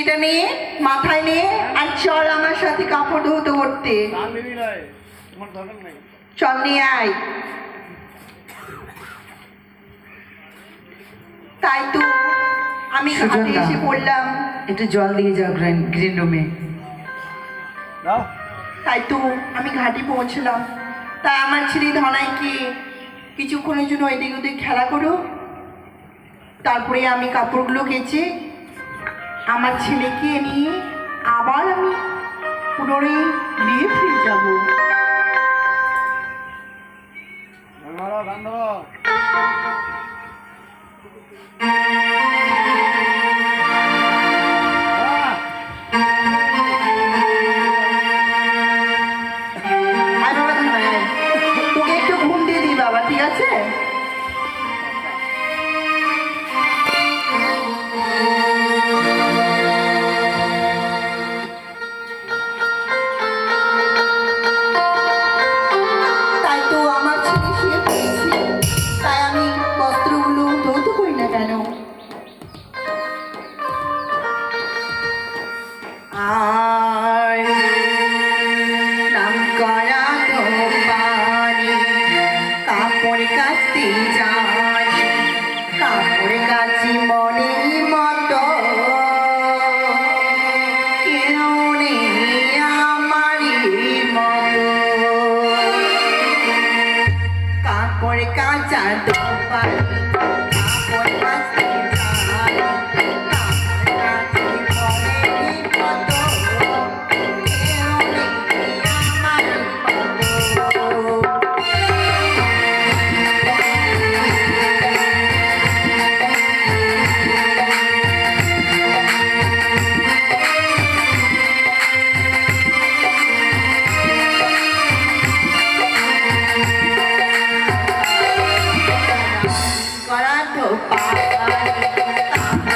লুঙ্গিটা নিয়ে মাথায় নিয়ে আর চল আমার সাথে কাপড় ধুতে করতে। চল নিয়ে আয়। তাই তো আমি ঘাটে এসে পড়লাম। একটু জল দিয়ে যাও গ্রিন রুমে। তাই তো আমি ঘাটে পৌঁছলাম। তাই আমার ছেলে ধনাইকে কিছুক্ষণের জন্য এদিক ওদিক খেলা করো, তারপরে আমি কাপড়গুলো কেচে আমার ছেলেকে নিয়ে আবার আমি পুনরায় বিয়ে ফিরে যাবো। তোকে একটু ঘুম দিয়ে দিই বাবা, ঠিক আছে? তাই তো আমার ছেলে শুয়ে পড়েছে, তাই আমি বস্ত্রগুলো ধৌত করি না কেন? নাম করা ধোপানি কাপড় কাচতে যাই, কাপড় কাচি মনের মতো কেউ নেই আমারই মতো। কাপড় কাচা ধোপানি কাপড় কাচতে যাই, কাপড় কাচি মনের মতো কেউ নেই আমারই মতো। করা ধোপানি কাপড় কাচতে যাই,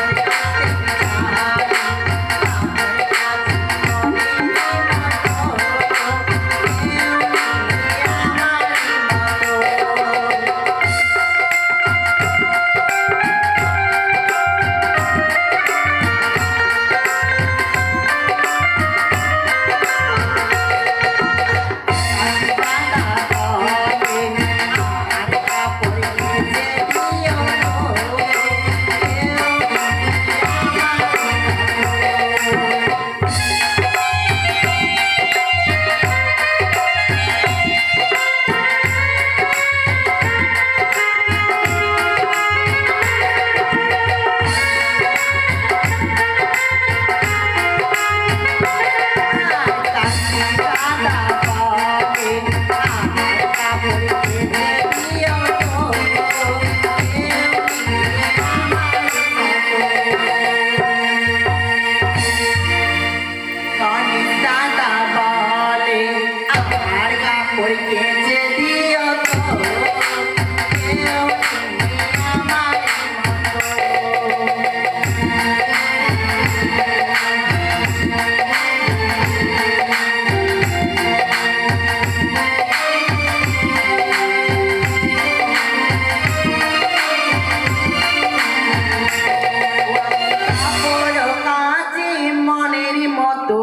কাপড় কাচি মনের মতো কেউ নেই আমারই মতো।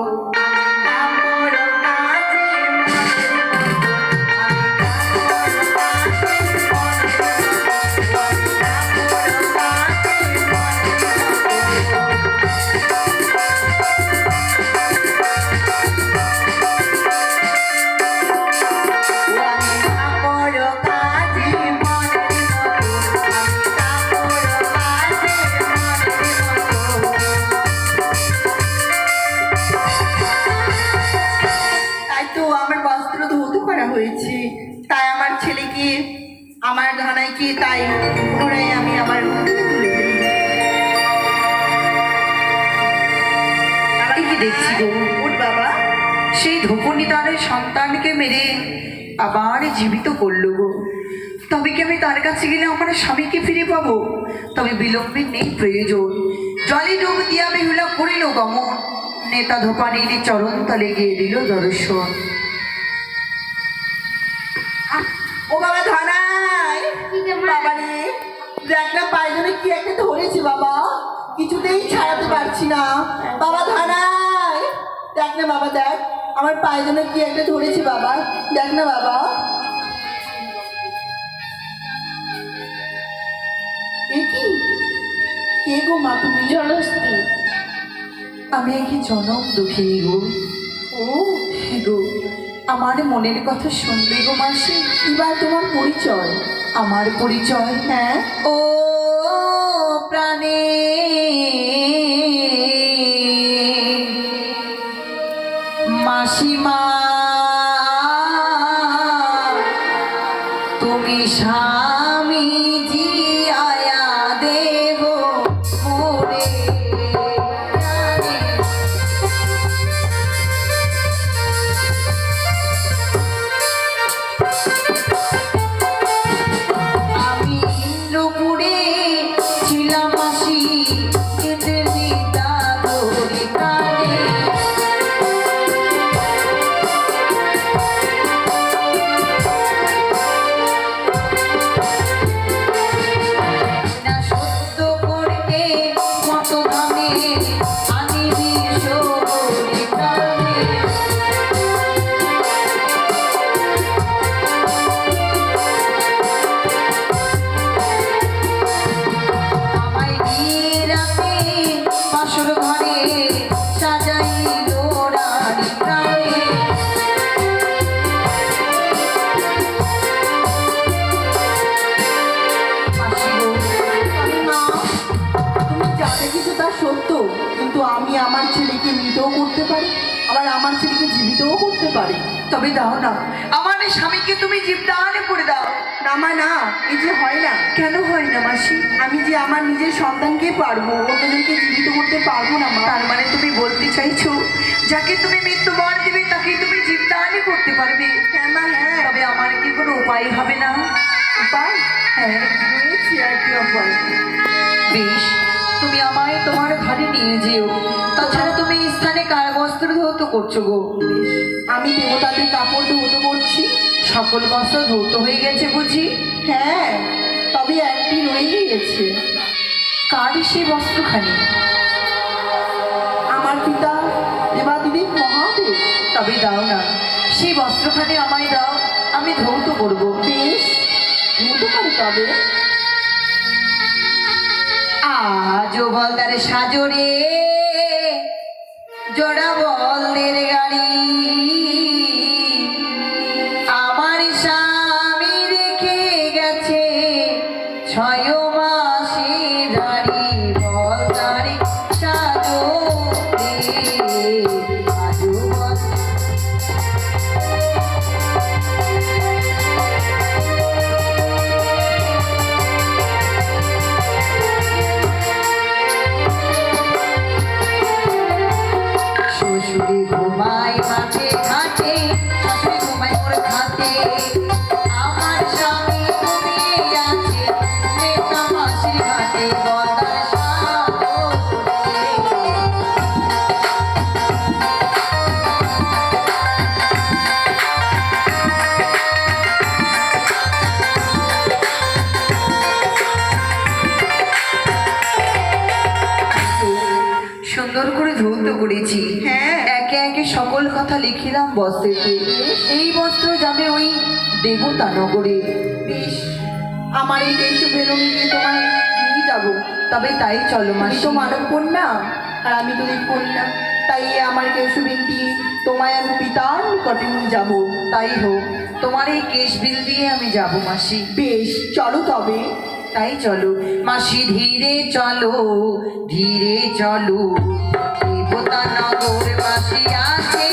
হয়েছে, তাই আমার ছেলেকে আমার ধানাইকে তাই পুনরায় আমি আমার কি দেখছি গো? উঠ বাবা। সেই ধোপনি তার সন্তানকে মেরে আবার জীবিত করলো গো। তবে কি আমি তার কাছে গেলে আমার স্বামীকে ফিরে পাবো? তবে বিলম্বের নেই প্রয়োজন। জলে ডুব দিয়া বেহুলা করিল গমন, নেতা ধোপানির চরণ তলে গিয়ে দিল দর্শন। ও বাবা ধানাই, বাবা রে দেখ না পায়জনে কি একটা ধরেছি বাবা। কিছুতেই ছাড়াতে পারছি না। বাবা ধানাই, দেখ না বাবা, দেখ আমার পায়ে যেন কি একটা ধরেছে বাবা, দেখ না বাবা। এ কি, কে গো মা তুমি? জলস্থি। আমি কি জনম দুঃখিনী গো। ও হে গো, আমার মনের কথা শুনবে গো মাসি। এবার তোমার পরিচয়? আমার পরিচয়? হ্যাঁ। ও প্রাণে মাসিমা, তুমি স্বামী জি আয়া দেব মোরে প্রাণে। আমি ইন্দ্রপুরে ছিলাম মাসি, কেঁদে দিতা তোরে কানে। না সত্য করতে কত দামে আনিবি শোরে কানে। আমায় নিয়ে রাতে বাসর ঘরে সাজাইল রানী প্রাণে। মাসি গো, না, তুমি যা দেখেছো তা সত্য, কিন্তু আমি আমার ছেলেকে মৃতও করতে পারি, আবার আমার ছেলেকে জীবিতও করতে পারি। তবে দাও না, আমার স্বামীকে তুমি জীবদানে করে দাও। না মা না, এই যে হয় না। কেন হয় না মাসি? আমি যে আমার নিজের সন্তানকে পারবো, অন্যজনকে জীবিত করতে পারবো না মা। তার মানে তুমি বলতে চাইছো যাকে তুমি মৃত্যুবর দিবে তাকে তুমি জীবদানে করতে পারবে? হ্যাঁ মা, হ্যাঁ। তবে আমার কি কোনো উপায় হবে না? উপায়? হ্যাঁ, রয়েছে আর কি উপায়। বেশ, তুমি আমায় তোমার ঘরে নিয়ে যেও। তাছাড়া তুমি এই স্থানে কার বস্ত্র ধৌত করছো গো? আমি দেবতাদের কাপড় ধৌত করছি। সকল বস্ত্র ধৌত হয়ে গেছে বুঝি? হ্যাঁ, তবে একটি রয়েই গেছে। কার সেই বস্ত্রখানি? আমার পিতা দেবাদিদেব মহাদেব। তবে দাও না, সেই বস্ত্রখানি আমায় দাও, আমি ধৌত করবো। বেশ, ধৌত করে তবে। আজও বলদার সাজরে জোড়া বলদের গাড়ি, আমার স্বামী রেখে গেছে 6 মাসে দাড়ি। বলদার সাজরে আজও বল শ্বশুরে ঘুমায় মাঠে ঘাটে, শাশুড়ি ঘুমায় মোর খাতে। আমার স্বামী ঘুমিয়ে আছে নেতা মাসির ঘাটে। বলদার সাজরে সুন্দর করে ধৌত করেছি। হ্যাঁ। একে একে সকল কথা লিখিলাম বস্ত্রেতে। এই বস্ত্র যাবে ওই দেবতা নগরে। বেশ, আমার এই দেশ বেরোনি নিয়ে তোমায় নিয়ে যাবো। তবে তাই চলো তুমি মাসি। তো মানব কন্যা আর আমি তো দেব কন্যা, তাই আমার কেশবিন দিয়ে তোমায় আমি পিতার নিকটে নিয়ে যাবো। তাই হোক, তোমার এই কেশ বিল দিয়ে আমি যাব মাসি। বেশ, চলো তবে। তাই চলো মাসি, ধীরে চলো ধীরে চলো, দেবতা নগর মাসি আছে